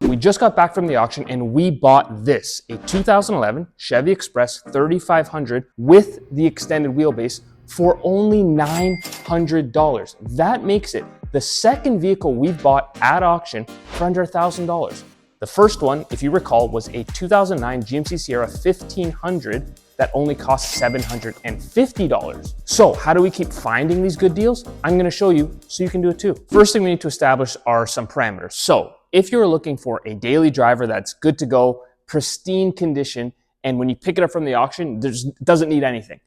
We just got back from the auction and we bought this, a 2011 Chevy Express 3500 with the extended wheelbase for only $900. That makes it the second vehicle we've bought at auction for under $1,000. The first one, if you recall, was a 2009 GMC Sierra 1500 that only cost $750. So how do we keep finding these good deals? I'm gonna show you so you can do it too. First thing we need to establish are some parameters. So if you're looking for a daily driver that's good to go, pristine condition, and when you pick it up from the auction, doesn't need anything,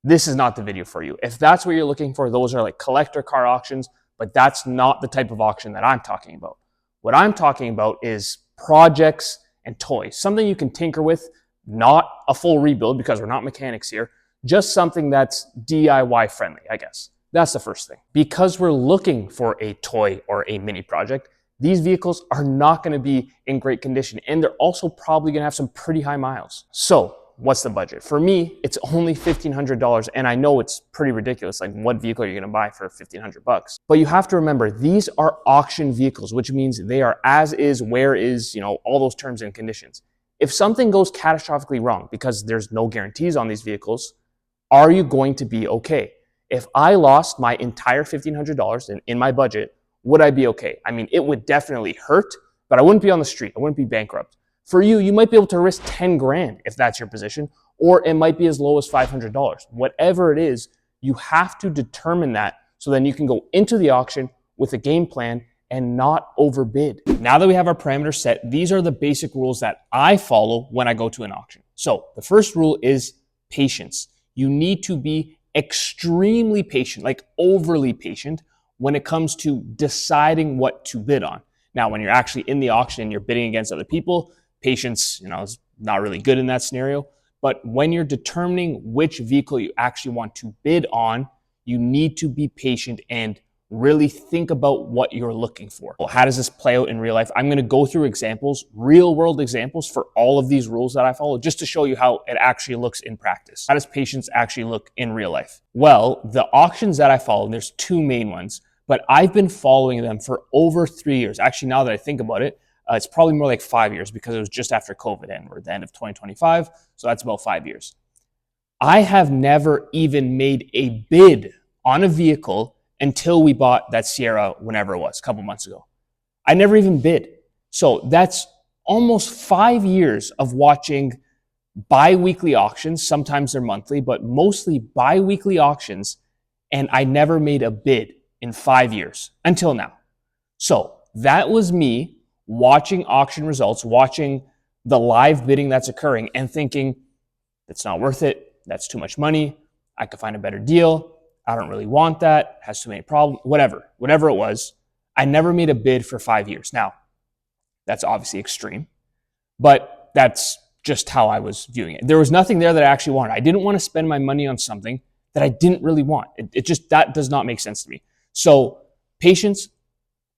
this is not the video for you. If that's what you're looking for, those are like collector car auctions, but that's not the type of auction that I'm talking about. What I'm talking about is projects and toys, something you can tinker with, not a full rebuild because we're not mechanics here, just something that's DIY friendly, I guess. That's the first thing. Because we're looking for a toy or a mini project, these vehicles are not going to be in great condition, and they're also probably going to have some pretty high miles. So what's the budget? For me, it's only $1,500, and I know it's pretty ridiculous. Like, what vehicle are you going to buy for $1,500? But you have to remember, these are auction vehicles, which means they are as is, where is, all those terms and conditions. If something goes catastrophically wrong, because there's no guarantees on these vehicles, are you going to be okay? If I lost my entire $1,500 in my budget, would I be okay? I mean, it would definitely hurt, but I wouldn't be on the street. I wouldn't be bankrupt. For you, you might be able to risk 10 grand if that's your position, or it might be as low as $500. Whatever it is, you have to determine that so then you can go into the auction with a game plan and not overbid. Now that we have our parameters set, these are the basic rules that I follow when I go to an auction. So the first rule is patience. You need to be extremely patient, like overly patient, when it comes to deciding what to bid on. Now, when you're actually in the auction and you're bidding against other people, patience, is not really good in that scenario. But when you're determining which vehicle you actually want to bid on, you need to be patient and really think about what you're looking for. Well, how does this play out in real life? I'm going to go through examples, real world examples for all of these rules that I follow, just to show you how it actually looks in practice. How does patience actually look in real life? Well, the auctions that I follow, there's two main ones, but I've been following them for over 3 years. Actually, now that I think about it, it's probably more like 5 years because it was just after COVID and we're at the end of 2025. So that's about 5 years. I have never even made a bid on a vehicle until we bought that Sierra, whenever it was, a couple months ago. I never even bid. So that's almost 5 years of watching bi-weekly auctions. Sometimes they're monthly, but mostly bi-weekly auctions. And I never made a bid in 5 years until now. So that was me watching auction results, watching the live bidding that's occurring and thinking, it's not worth it. That's too much money. I could find a better deal. I don't really want that. It has too many problems, whatever it was. I never made a bid for 5 years. Now, that's obviously extreme, but that's just how I was viewing it. There was nothing there that I actually wanted. I didn't want to spend my money on something that I didn't really want. That does not make sense to me. So patience,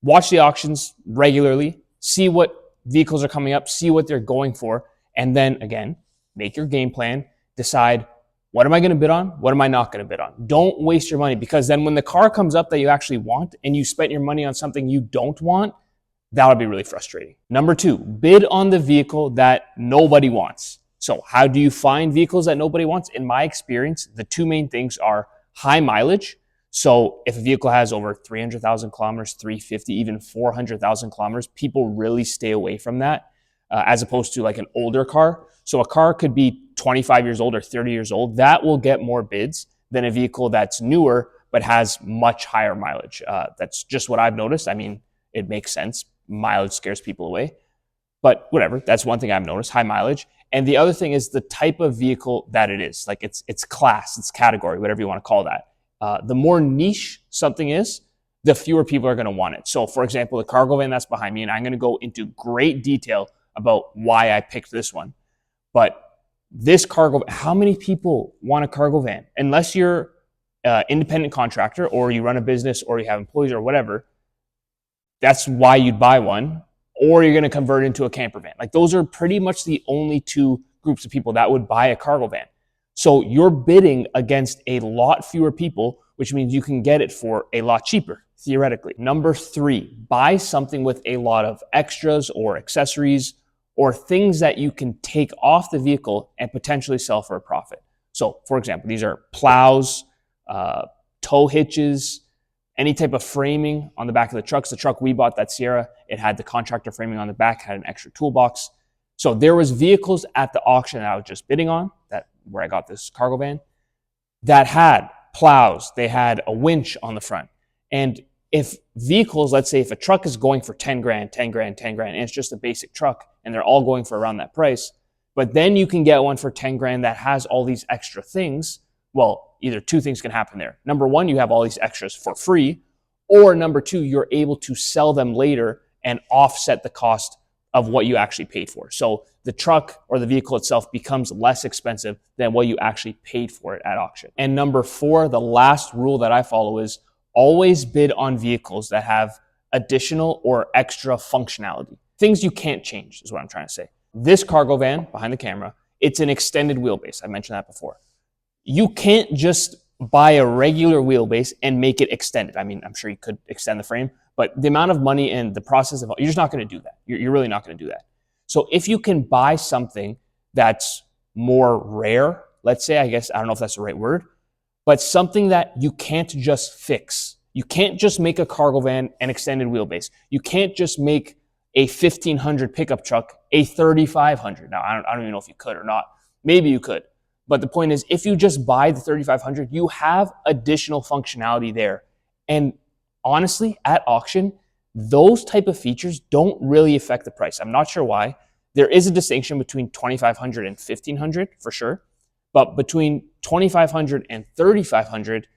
watch the auctions regularly, see what vehicles are coming up, see what they're going for, and then again, make your game plan, decide, what am I going to bid on? What am I not going to bid on? Don't waste your money, because then when the car comes up that you actually want and you spent your money on something you don't want, that would be really frustrating. Number two, bid on the vehicle that nobody wants. So how do you find vehicles that nobody wants? In my experience, the two main things are high mileage. So if a vehicle has over 300,000 kilometers, 350, even 400,000 kilometers, people really stay away from that as opposed to like an older car. So a car could be 25 years old or 30 years old. That will get more bids than a vehicle that's newer but has much higher mileage. That's just what I've noticed. I mean, it makes sense. Mileage scares people away. But whatever, that's one thing I've noticed, high mileage. And the other thing is the type of vehicle that it is, like its class, its category, whatever you want to call that. The more niche something is, the fewer people are going to want it. So for example, the cargo van that's behind me, and I'm going to go into great detail about why I picked this one. But this cargo, how many people want a cargo van? Unless you're an independent contractor or you run a business or you have employees or whatever, that's why you'd buy one, or you're going to convert it into a camper van. Like those are pretty much the only two groups of people that would buy a cargo van. So you're bidding against a lot fewer people, which means you can get it for a lot cheaper. theoretically. Number 3, buy something with a lot of extras or accessories or things that you can take off the vehicle and potentially sell for a profit. So, for example, these are plows, tow hitches, any type of framing on the back of the trucks. The truck we bought, that Sierra, it had the contractor framing on the back, had an extra toolbox. So there was vehicles at the auction that I was just bidding on, where I got this cargo van, that had plows, they had a winch on the front. And if vehicles, let's say if a truck is going for 10 grand, 10 grand, 10 grand, and it's just a basic truck and they're all going for around that price, but then you can get one for 10 grand that has all these extra things, well, either two things can happen there. Number one, you have all these extras for free, or number two, you're able to sell them later and offset the cost of what you actually paid for. So the truck or the vehicle itself becomes less expensive than what you actually paid for it at auction. And number 4, the last rule that I follow is always bid on vehicles that have additional or extra functionality. Things you can't change is what I'm trying to say. This cargo van behind the camera, it's an extended wheelbase. I mentioned that before. You can't just buy a regular wheelbase and make it extended. I mean, I'm sure you could extend the frame, but the amount of money and the process of, you're just not going to do that. You're really not going to do that. So if you can buy something that's more rare, let's say, I guess, I don't know if that's the right word, but something that you can't just fix. You can't just make a cargo van an extended wheelbase. You can't just make a 1500 pickup truck a 3500. Now, I don't even know if you could or not. Maybe you could. But the point is, if you just buy the 3500, you have additional functionality there. And honestly, at auction, those type of features don't really affect the price. I'm not sure why. There is a distinction between 2500 and 1500 for sure. But between 2500 and 3500,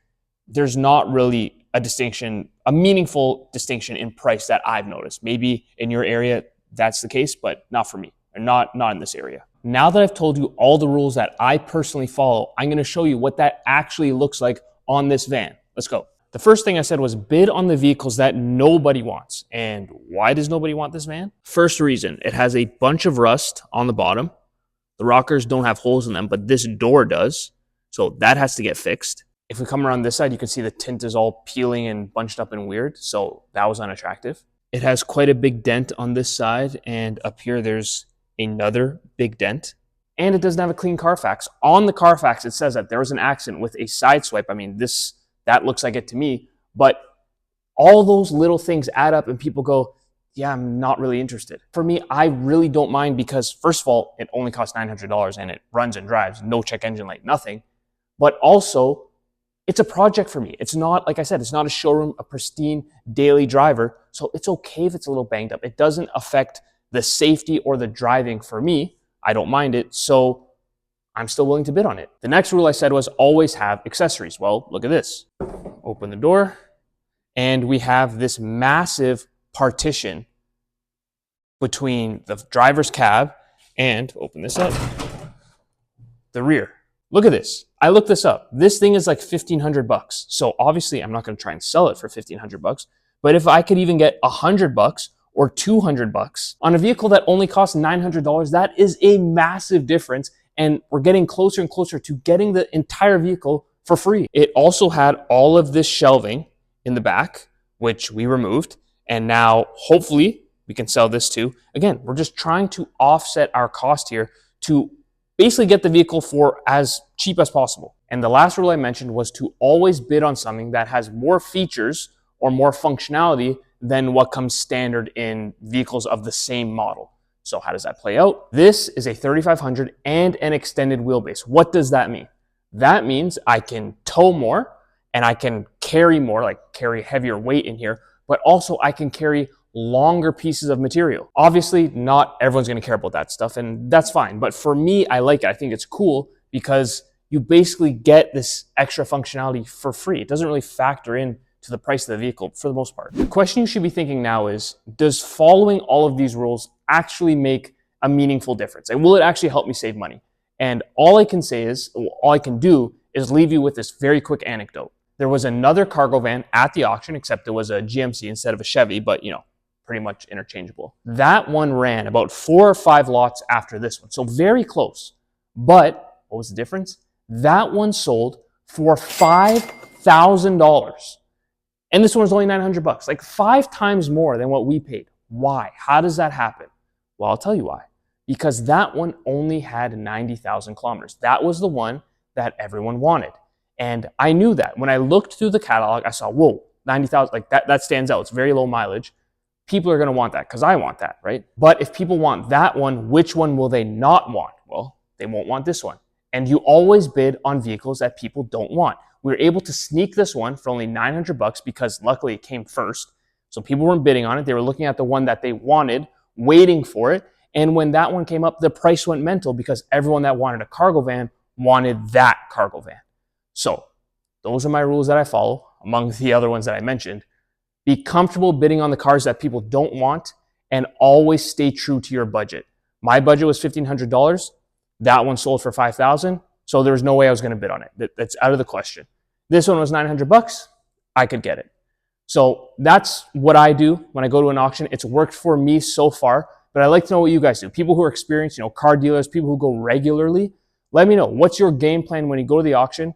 there's not really a distinction, a meaningful distinction in price that I've noticed. Maybe in your area that's the case, but not for me, or not in this area. Now that I've told you all the rules that I personally follow, I'm going to show you what that actually looks like on this van. Let's go. The first thing I said was bid on the vehicles that nobody wants. And why does nobody want this van? First reason, it has a bunch of rust on the bottom. The rockers don't have holes in them, but this door does. So that has to get fixed. If we come around this side, you can see the tint is all peeling and bunched up and weird. So that was unattractive. It has quite a big dent on this side, and up here there's another big dent. And it doesn't have a clean Carfax. On the Carfax, it says that there was an accident with a side swipe. I mean, that looks like it to me. But all those little things add up and people go, yeah, I'm not really interested. For me, I really don't mind because, first of all, it only costs $900 and it runs and drives, no check engine light, nothing. But also, it's a project for me. It's not, like I said, it's not a showroom, a pristine daily driver. So it's okay if it's a little banged up. It doesn't affect the safety or the driving for me. I don't mind it. So I'm still willing to bid on it. The next rule I said was always have accessories. Well, look at this. Open the door and we have this massive partition between the driver's cab and, open this up, the rear. Look at this. I looked this up. This thing is like $1,500. So obviously I'm not going to try and sell it for $1,500, but if I could even get $100 or $200 on a vehicle that only costs $900, that is a massive difference. And we're getting closer and closer to getting the entire vehicle for free. It also had all of this shelving in the back, which we removed. And now hopefully we can sell this too. Again, we're just trying to offset our cost here to basically get the vehicle for as cheap as possible. And the last rule I mentioned was to always bid on something that has more features or more functionality than what comes standard in vehicles of the same model. So how does that play out? This is a 3500 and an extended wheelbase. What does that mean? That means I can tow more and I can carry more, like carry heavier weight in here, but also I can carry longer pieces of material. Obviously, not everyone's going to care about that stuff, and that's fine. But for me, I like it. I think it's cool because you basically get this extra functionality for free. It doesn't really factor in to the price of the vehicle for the most part. The question you should be thinking now is, does following all of these rules actually make a meaningful difference? And will it actually help me save money? And all I can do is leave you with this very quick anecdote. There was another cargo van at the auction, except it was a GMC instead of a Chevy, but pretty much interchangeable. That one ran about 4 or 5 lots after this one, so very close. But what was the difference? That one sold for $5,000. And this one was only 900 bucks, like 5 times more than what we paid. Why? How does that happen? Well, I'll tell you why. Because that one only had 90,000 kilometers. That was the one that everyone wanted. And I knew that. When I looked through the catalog, I saw, whoa, 90,000, like that stands out. It's very low mileage. People are going to want that because I want that, right? But if people want that one, which one will they not want? Well, they won't want this one. And you always bid on vehicles that people don't want. We were able to sneak this one for only 900 bucks because luckily it came first. So people weren't bidding on it. They were looking at the one that they wanted, waiting for it. And when that one came up, the price went mental because everyone that wanted a cargo van wanted that cargo van. So those are my rules that I follow, among the other ones that I mentioned. Be comfortable bidding on the cars that people don't want and always stay true to your budget. My budget was $1,500. That one sold for $5,000. So there was no way I was going to bid on it. That's out of the question. This one was 900 bucks. I could get it. So that's what I do when I go to an auction. It's worked for me so far, but I'd like to know what you guys do. People who are experienced, car dealers, people who go regularly, let me know. What's your game plan when you go to the auction?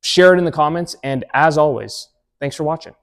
Share it in the comments. And as always, thanks for watching.